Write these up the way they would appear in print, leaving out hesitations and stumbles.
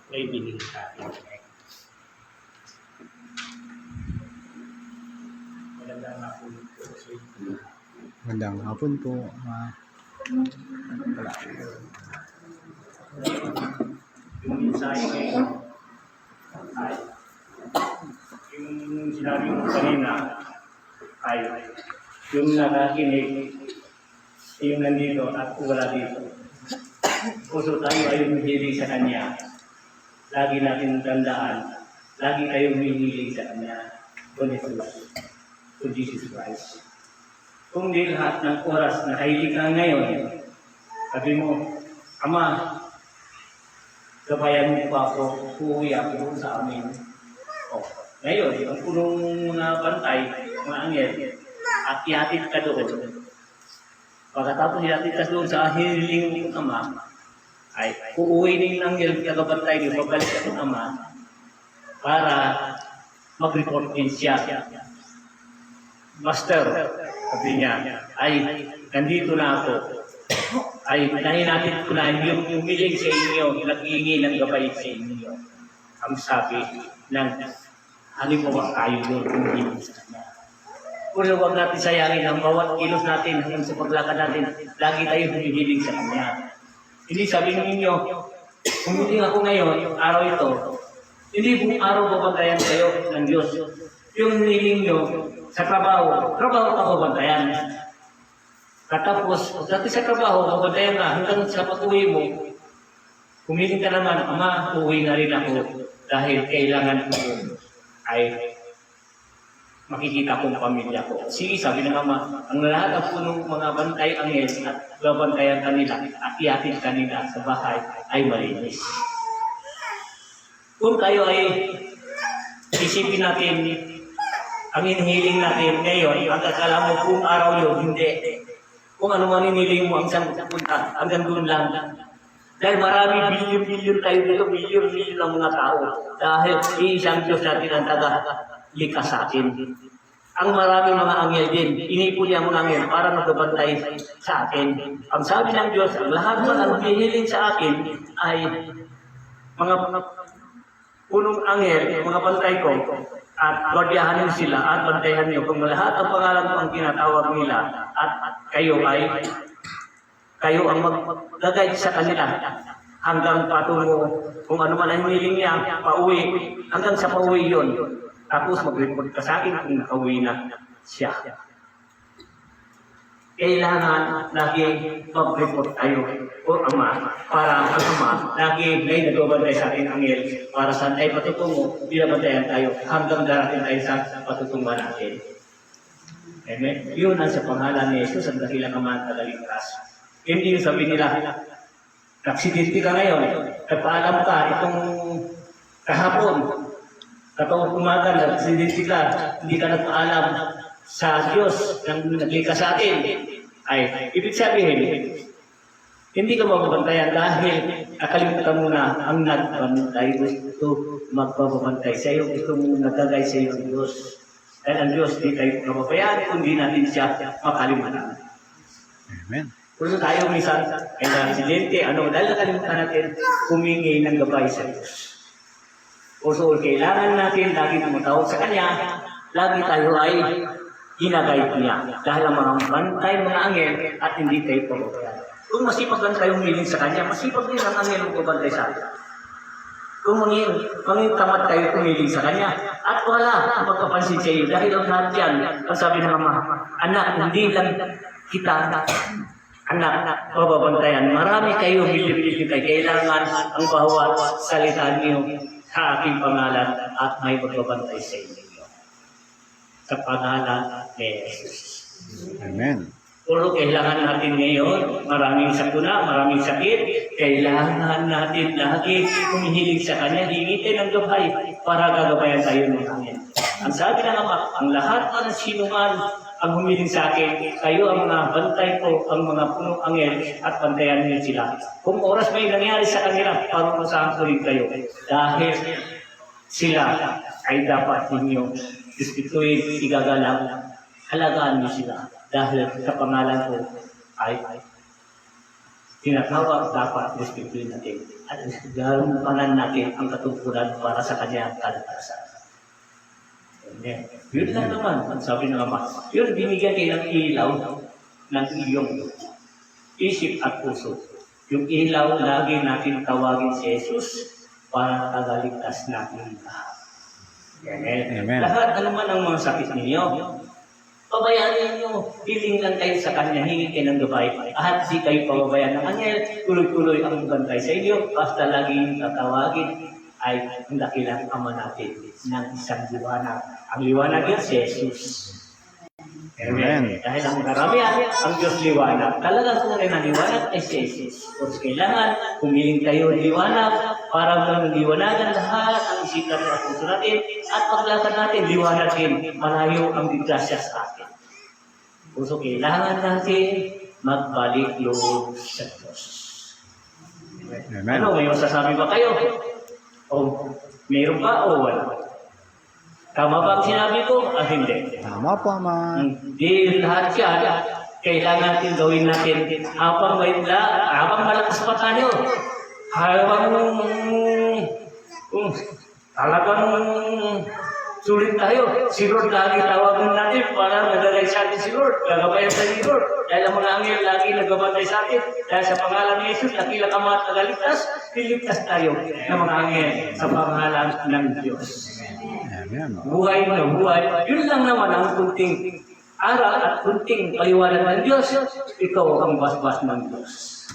May binigay sa akin. Magandang hapon po. Magandang hapon po. Yung mensahe ngayon ay yung sinabi mo kanina ay yung nakakinig yung nandito at wala dito. Puso tayo ay humihiling sa Kanya. Lagi natin tandaan, lagi tayong humihiling sa Kanya. To Jesus Christ. Kung di lahat ng oras na kahilig ka ngayon, sabi mo, Ama, gabayan mo pa ako, uuwi ako doon sa amin. Ngayon, ang punong mga bantay, mga anghel, at ihatid ka doon. Pagkatapos ihatid ka doon sa hiling ng Ama, ay uuwi din ng anghel, kagabantay din, babalik ka ng Ama, para mag-report din siya. Master, sabi niya, ay nandito na ako. Ay nahinatid ko na yung umiling sa inyo, nag-iingi ng gabay sa inyo. Ang sabi ng halimbawa tayo doon, umiling sa Kanya. Kung huwag natin sayangin ang bawat kilos natin hanggang sa paglakad natin, lagi tayo humihiling sa Kanya. Hindi sabihin ninyo, umuting ako ngayon, araw ito, hindi buong araw babantayan kayo ng Diyos. Yung hiling nyo sa trabaho ka babantayan. Katapos, dati sa trabaho, babantayan ka hanggang sa pag-uwi mo, humiling ka naman, Ama, uwi na rin ako dahil kailangan ko ay makikita ko ng pamilya ko. Sige, sabi ng Ama, ang lahat ng punong mga bantay anghel at babantayan kanila at ihatid kanila sa bahay ay malinis. Kung tayo ay isipin natin, ang hinihiling natin ngayon, ang akala mo kung araw yun, hindi. Kung ano man hinihiling mo, ang saan pupunta, hanggang doon lang. Dahil marami, bilyon-bilyon tayo dito, bilyon-bilyon ang mga tao. Dahil iisang Diyos natin ang taga-likas sa atin. Ang maraming mga anghel din, inipon niya mga anghel para magbabantay sa atin. Ang sabi ng Diyos, ang lahat ng ang hinihiling sa akin ay mga punong anghel, mga bantay ko, at gwardiyahanin sila at bantayan niyo kung lahat ang pangalan ko ang tinatawag nila at kayo ang maggagay sa kanila hanggang patungo kung ano man ang hiniling niya, pauwi, hanggang sa pauwi yun. Tapos mag-report ka sa akin kung nakauwi na siya. Kailangan lagi mag-report tayo o Ama para ang Ama lagi may nagbabantay sa ating anghel para saan tayo patutungo, binabantayan tayo hanggang darating tayo sa patutungan natin. Amen? Yun ang sa pangalan ni Jesus ang dakilang Ama at Tagaligtas. Hindi yung sabi nila, naksidente ka ngayon, nagpaalam ka itong kahapon, katong umaga, naksidente ka, hindi ka nagpaalam sa Diyos nang naglikas sa atin, ay ibig sabihin, hindi ka mababantayan dahil nakalimutan mo na ang nagbantay gusto magbabantay sa iyo, gusto mo nagagay sa iyo ang Diyos. Dahil ang Diyos di tayo mababayaan kung di natin siya makalimutan. Amen. Kung tayo minsan ay nasidente, dahil nakalimutan natin humingi ng gabay sa Diyos. So, kailangan natin lagi tumatawag sa Kanya, lagi tayo ay ginagay niya. Dahil ang mga bantay, mga anghel, at hindi tayo pababayaan. Kung masipag lang tayo humiling sa Kanya, masipag din ang anghel ang pabantay sa atin. Kung tamad tayo humiling sa Kanya, at wala magpapansin sa iyo, dahil ang lahat yan, ang sabi ng Ama, anak, hindi lang kita, anak, pababantayan. Marami kayo, bilib-bilib kayo. Kailangan ang bawat salita niyo sa aking pangalan at may magbabantay sa inyo. Sa pangalan ni Jesus. Amen. Puro kailangan natin ngayon, maraming sakuna, maraming sakit, kailangan natin lagi humihiling sa Kanya, hingitin ng gabay para gagabayan tayo ng Kanya. Ang sabi ng Ama, ang lahat ng sinuman ang humiling sa akin, kayo ang mga bantay ko, ang mga punong anghel, at bantayan niyo sila. Kung oras may nangyari sa kanila, parurusahan ko rin kayo. Dahil sila ay dapat ninyo diskutuin, igagalang, halagaan niyo sila. Dahil sa pangalan ko ay tinatawag, dapat respetuhin natin. At gampanan natin ang katungkulan para sa kanyang kaligtasan. Amen. Yun lang naman, ang sabi ng Ama. Yun, binigyan kayo ng ilaw ng iyong isip at puso. Yung ilaw, lagi natin tawagin si Jesus para tagaligtas natin lahat. Amen. Amen. Lahat, ano man ang mga sakit ninyo, pabayaan ninyo, hiling lang kayo sa Kanya, hingi kayo ng gabay. At di kayo pababayaan ng Angel, tuloy-tuloy ang bantay sa inyo, basta laging tatawagin ay ang dakilang Ama natin ng isang liwanag. Ang liwanag yun si Jesus. Amen. Dahil ang karamihan, ang Diyos liwanag. Talagang tunay na liwanag ay si Jesus. Kung kailangan, humiling tayo ng liwanag para liwanagan lahat ang isipan at puso natin at paglakad natin, liwanag din. Malayo ang biglasya sa atin. Puso, kailangan natin magbalik loob sa Diyos. Amen. Ano, may masasabi ba kayo? O mayroon ba o wala? Tama ba ang sinabi ko? Hindi. Tama po, Ama. Hindi lahat yan. Kailangan natin gawin natin habang malakas pa tayo. Habang talagang sulit tayo. Si Lord lagi tawagan natin para nagagay sa atin si Lord. Gagabayan sa ni Lord. Dahil ang mga angel lagi nagabantay sa atin. Dahil sa pangalan ni Jesus, nakila ka mga tagaligtas, liligtas tayo ng mga angel sa pangalan ng Diyos. Amen. Buhay na buhay. Yun lang naman ang kunting aral at kunting paliwanag ng Diyos. Ikaw ang basbas ng Diyos.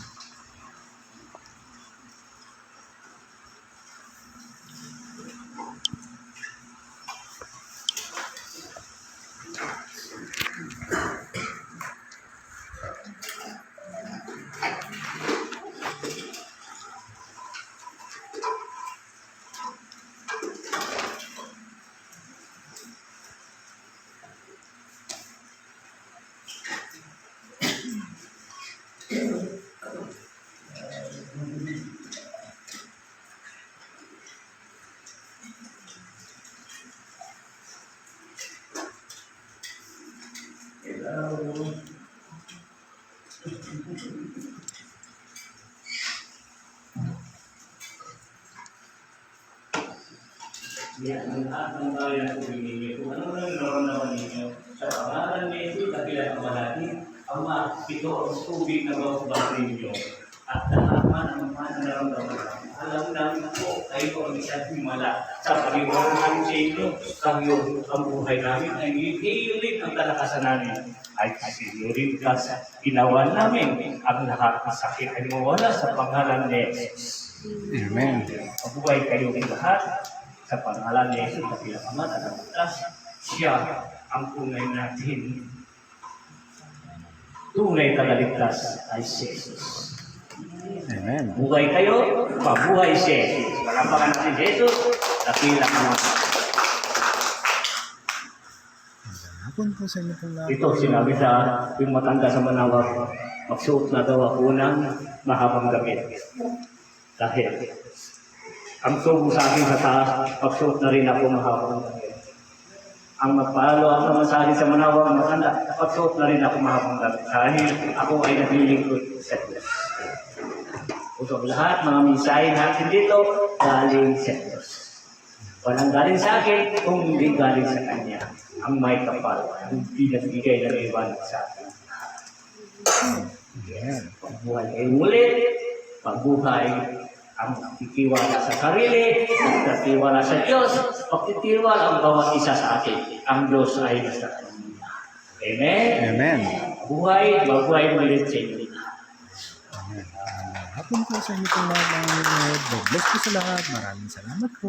Yan ang lahat ng bagay na pumili. Kung ano nang naramdaman ninyo sa pangalan ni Jesus, dakilang Ama natin, Ama, ito ang tubig na bawat ninyo. At lahat man ang mga naramdaman namin. Alam namin po, kayo ang isang himala sa pag-iwanan namin sa inyo. Kayo ang buhay namin ay hihilit ang kalakasan namin. Ay kasinurin ka sa ginawa namin. Ang lahat ng sakit ay mawala sa pangalan ni Jesus. Amen. Mabuhay kayo lahat sa pangalan ni Jesus na pinakamat at nagbukas. Siya ang tunay natin. Tunay tagaligtas ay si Jesus. Amen. Buhay kayo, mabuhay si Jesus. Malapakan natin si Jesus, dakila naman. Hapon po sa inyo pong lahat. Ito sinabi sa yung matanda sa Manawag, magsuot na daw ako ng mahabang damit. Dahil ang subo sa akin sa taas, magsuot na rin ako mahabang damit. Ang magpalo ang naman sa akin sa Manawag, matanda, magsuot na rin ako mahabang damit. Dahil ako ay naglilingkod sa Diyos. Usap lahat, mga mensahe natin dito, galing sa Diyos. Walang galing sa akin, kung hindi galing sa Kanya. Ang may kapal, ang pinagbigay ng liwanag sa atin. Amen. Pagbuhay ay ulit, pagbuhay ang pagtitiwala sa sarili, pagtitiwala sa Diyos, pagtitiwala ang bawat isa sa atin. Ang Diyos ay nasa Kanya. Amen? Amen. Buhay, mabuhay ulit sa inyo. Amen. Hapon po sa inyo pong lahat. God bless po sa lahat. Maraming salamat po.